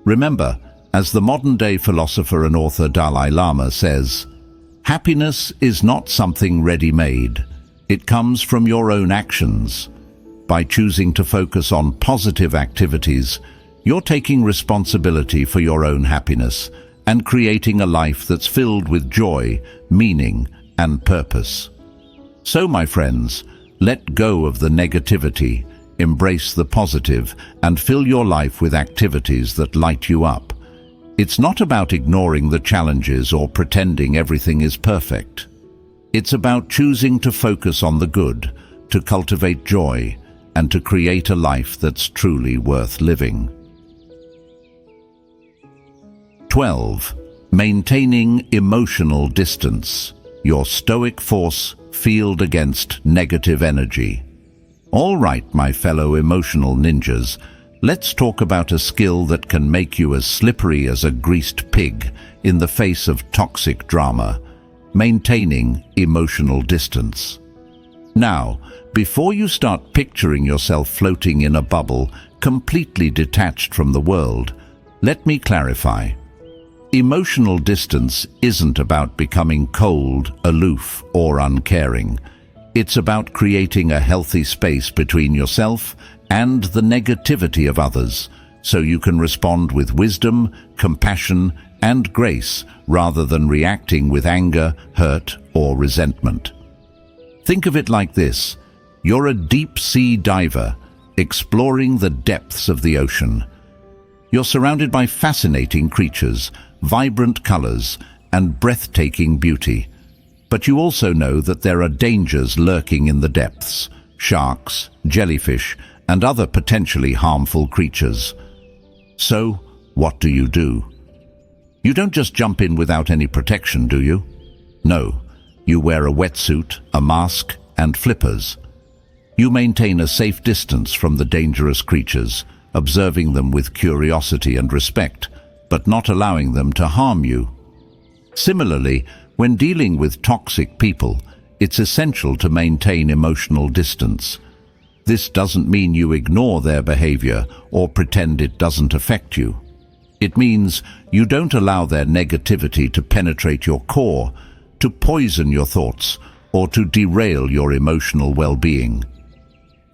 Remember, as the modern-day philosopher and author Dalai Lama says, happiness is not something ready-made. It comes from your own actions. By choosing to focus on positive activities, you're taking responsibility for your own happiness and creating a life that's filled with joy, meaning, and purpose. So, my friends, let go of the negativity, embrace the positive, and fill your life with activities that light you up. It's not about ignoring the challenges or pretending everything is perfect. It's about choosing to focus on the good, to cultivate joy, and to create a life that's truly worth living. 12. Maintaining emotional distance. your Stoic force field against negative energy. All right, my fellow emotional ninjas, let's talk about a skill that can make you as slippery as a greased pig in the face of toxic drama: maintaining emotional distance. Now, before you start picturing yourself floating in a bubble, completely detached from the world, let me clarify. Emotional distance isn't about becoming cold, aloof, or uncaring. It's about creating a healthy space between yourself and the negativity of others, so you can respond with wisdom, compassion, and grace rather than reacting with anger, hurt, or resentment. Think of it like this: you're a deep-sea diver, exploring the depths of the ocean. You're surrounded by fascinating creatures, vibrant colors, and breathtaking beauty. But you also know that there are dangers lurking in the depths: sharks, jellyfish, and other potentially harmful creatures. So, what do? You don't just jump in without any protection, do you? No, you wear a wetsuit, a mask, and flippers. You maintain a safe distance from the dangerous creatures, observing them with curiosity and respect, but not allowing them to harm you. Similarly, when dealing with toxic people, it's essential to maintain emotional distance. This doesn't mean you ignore their behavior or pretend it doesn't affect you. It means you don't allow their negativity to penetrate your core, to poison your thoughts, or to derail your emotional well-being.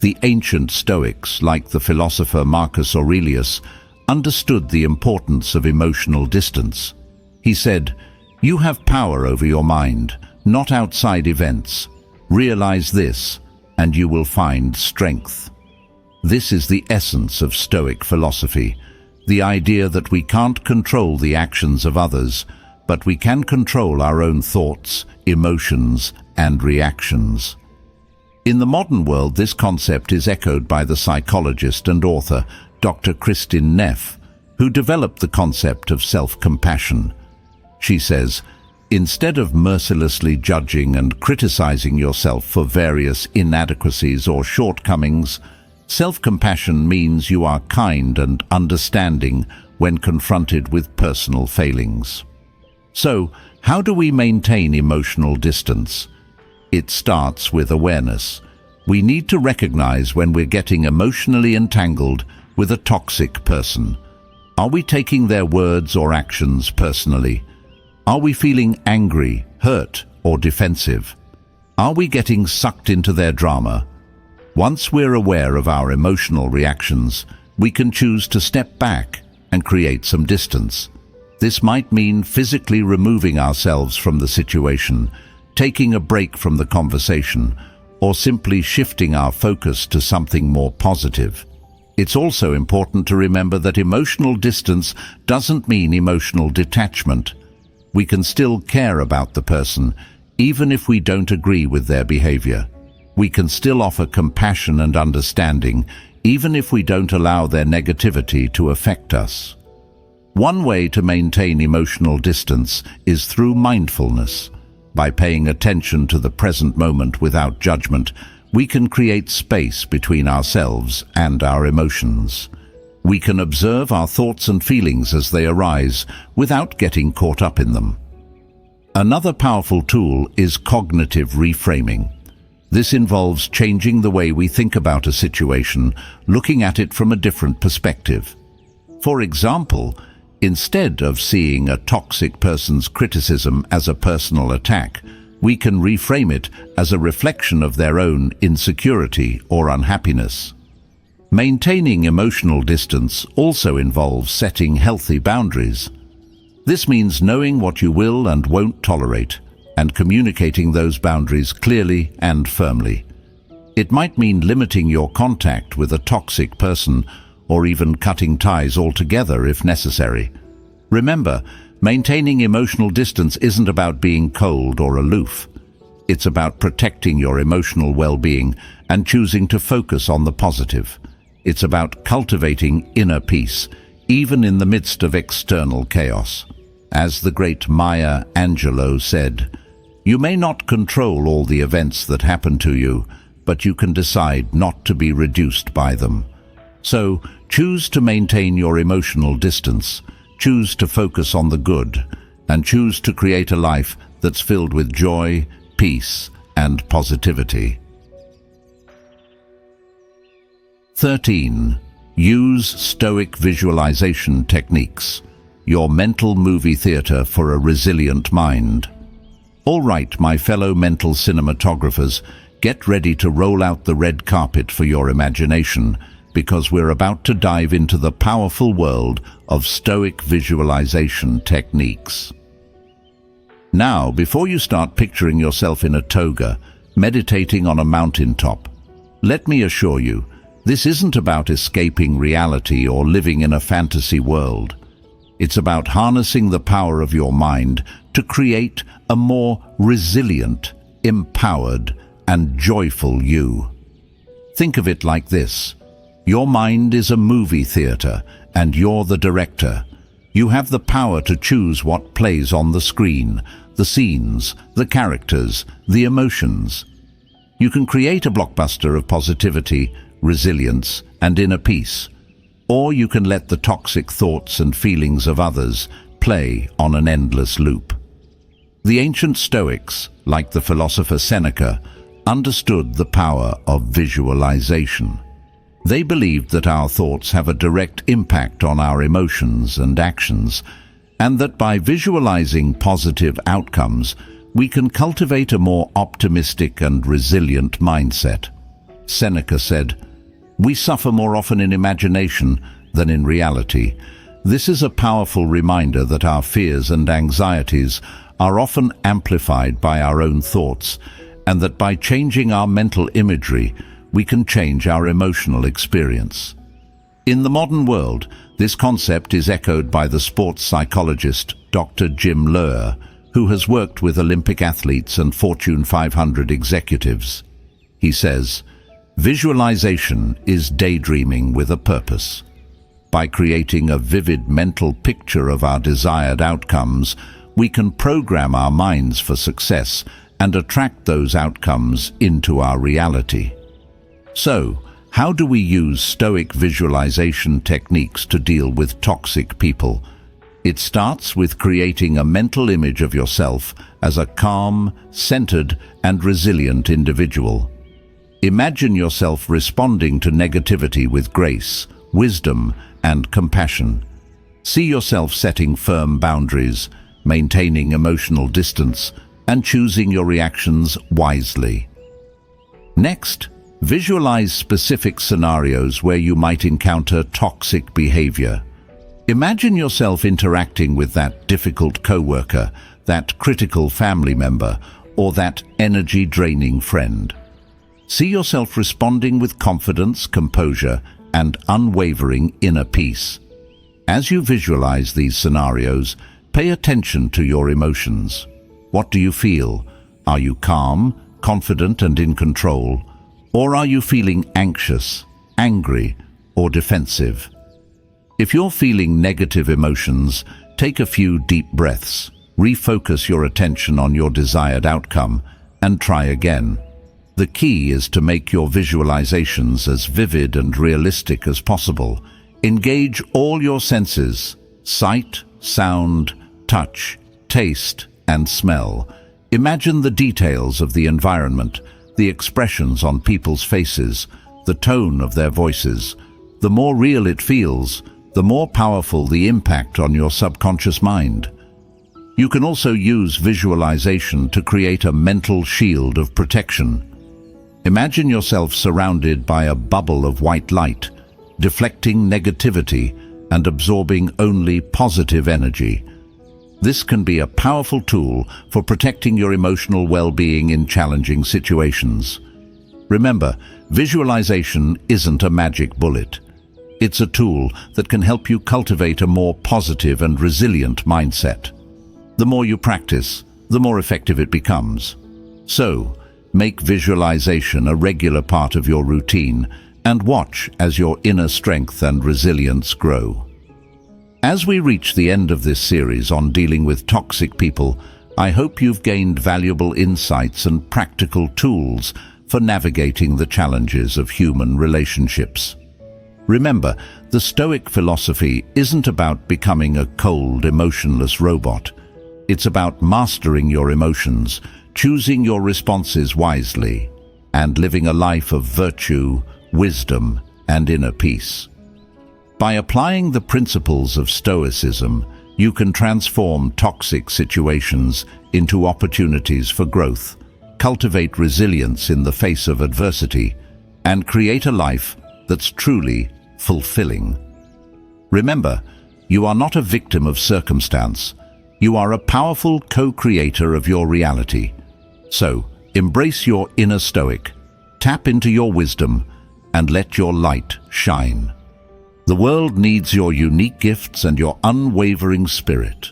The ancient Stoics, like the philosopher Marcus Aurelius, understood the importance of emotional distance. He said, "You have power over your mind, not outside events. Realize this, and you will find strength." This is the essence of Stoic philosophy, the idea that we can't control the actions of others, but we can control our own thoughts, emotions, and reactions. In the modern world, this concept is echoed by the psychologist and author Dr. Kristin Neff, who developed the concept of self-compassion. She says, instead of mercilessly judging and criticizing yourself for various inadequacies or shortcomings, self-compassion means you are kind and understanding when confronted with personal failings. So, how do we maintain emotional distance? It starts with awareness. We need to recognize when we're getting emotionally entangled with a toxic person. Are we taking their words or actions personally? Are we feeling angry, hurt, or defensive? Are we getting sucked into their drama? Once we're aware of our emotional reactions, we can choose to step back and create some distance. This might mean physically removing ourselves from the situation, taking a break from the conversation, or simply shifting our focus to something more positive. It's also important to remember that emotional distance doesn't mean emotional detachment. We can still care about the person, even if we don't agree with their behavior. We can still offer compassion and understanding, even if we don't allow their negativity to affect us. One way to maintain emotional distance is through mindfulness. By paying attention to the present moment without judgment, we can create space between ourselves and our emotions. We can observe our thoughts and feelings as they arise without getting caught up in them. Another powerful tool is cognitive reframing. This involves changing the way we think about a situation, looking at it from a different perspective. For example, instead of seeing a toxic person's criticism as a personal attack, we can reframe it as a reflection of their own insecurity or unhappiness. Maintaining emotional distance also involves setting healthy boundaries. This means knowing what you will and won't tolerate, and communicating those boundaries clearly and firmly. It might mean limiting your contact with a toxic person, or even cutting ties altogether if necessary. Remember, maintaining emotional distance isn't about being cold or aloof. It's about protecting your emotional well-being and choosing to focus on the positive. It's about cultivating inner peace, even in the midst of external chaos. As the great Maya Angelou said, You may not control all the events that happen to you, but you can decide not to be reduced by them. So, choose to maintain your emotional distance, choose to focus on the good, and choose to create a life that's filled with joy, peace, and positivity. 13. Use Stoic visualization techniques, your mental movie theater for a resilient mind. All right, my fellow mental cinematographers, get ready to roll out the red carpet for your imagination, because we're about to dive into the powerful world of Stoic visualization techniques. Now, before you start picturing yourself in a toga, meditating on a mountaintop, let me assure you, this isn't about escaping reality or living in a fantasy world. It's about harnessing the power of your mind to create a more resilient, empowered, and joyful you. Think of it like this. Your mind is a movie theater, and you're the director. You have the power to choose what plays on the screen, the scenes, the characters, the emotions. You can create a blockbuster of positivity, resilience, and inner peace. Or you can let the toxic thoughts and feelings of others play on an endless loop. The ancient Stoics, like the philosopher Seneca, understood the power of visualization. They believed that our thoughts have a direct impact on our emotions and actions, and that by visualizing positive outcomes, we can cultivate a more optimistic and resilient mindset. Seneca said, "We suffer more often in imagination than in reality." This is a powerful reminder that our fears and anxieties are often amplified by our own thoughts, and that by changing our mental imagery, we can change our emotional experience. In the modern world, this concept is echoed by the sports psychologist Dr. Jim Loehr, who has worked with Olympic athletes and Fortune 500 executives. He says, "Visualization is daydreaming with a purpose. By creating a vivid mental picture of our desired outcomes, we can program our minds for success and attract those outcomes into our reality." So, how do we use Stoic visualization techniques to deal with toxic people? It starts with creating a mental image of yourself as a calm, centered, and resilient individual. Imagine yourself responding to negativity with grace, wisdom, and compassion. See yourself setting firm boundaries, maintaining emotional distance, and choosing your reactions wisely. Next, visualize specific scenarios where you might encounter toxic behavior. Imagine yourself interacting with that difficult coworker, that critical family member, or that energy-draining friend. See yourself responding with confidence, composure, and unwavering inner peace. As you visualize these scenarios, pay attention to your emotions. What do you feel? Are you calm, confident, and in control? Or are you feeling anxious, angry, or defensive? If you're feeling negative emotions, take a few deep breaths, refocus your attention on your desired outcome, and try again. The key is to make your visualizations as vivid and realistic as possible. Engage all your senses: sight, sound, touch, taste, and smell. Imagine the details of the environment, the expressions on people's faces, the tone of their voices. The more real it feels, the more powerful the impact on your subconscious mind. You can also use visualization to create a mental shield of protection. Imagine yourself surrounded by a bubble of white light, deflecting negativity and absorbing only positive energy. This can be a powerful tool for protecting your emotional well-being in challenging situations. Remember, visualization isn't a magic bullet. It's a tool that can help you cultivate a more positive and resilient mindset. The more you practice, the more effective it becomes. So, make visualization a regular part of your routine and watch as your inner strength and resilience grow. As we reach the end of this series on dealing with toxic people, I hope you've gained valuable insights and practical tools for navigating the challenges of human relationships. Remember, the Stoic philosophy isn't about becoming a cold, emotionless robot. It's about mastering your emotions, choosing your responses wisely, and living a life of virtue, wisdom, and inner peace. By applying the principles of Stoicism, you can transform toxic situations into opportunities for growth, cultivate resilience in the face of adversity, and create a life that's truly fulfilling. Remember, you are not a victim of circumstance. You are a powerful co-creator of your reality. So, embrace your inner Stoic, tap into your wisdom, and let your light shine. The world needs your unique gifts and your unwavering spirit.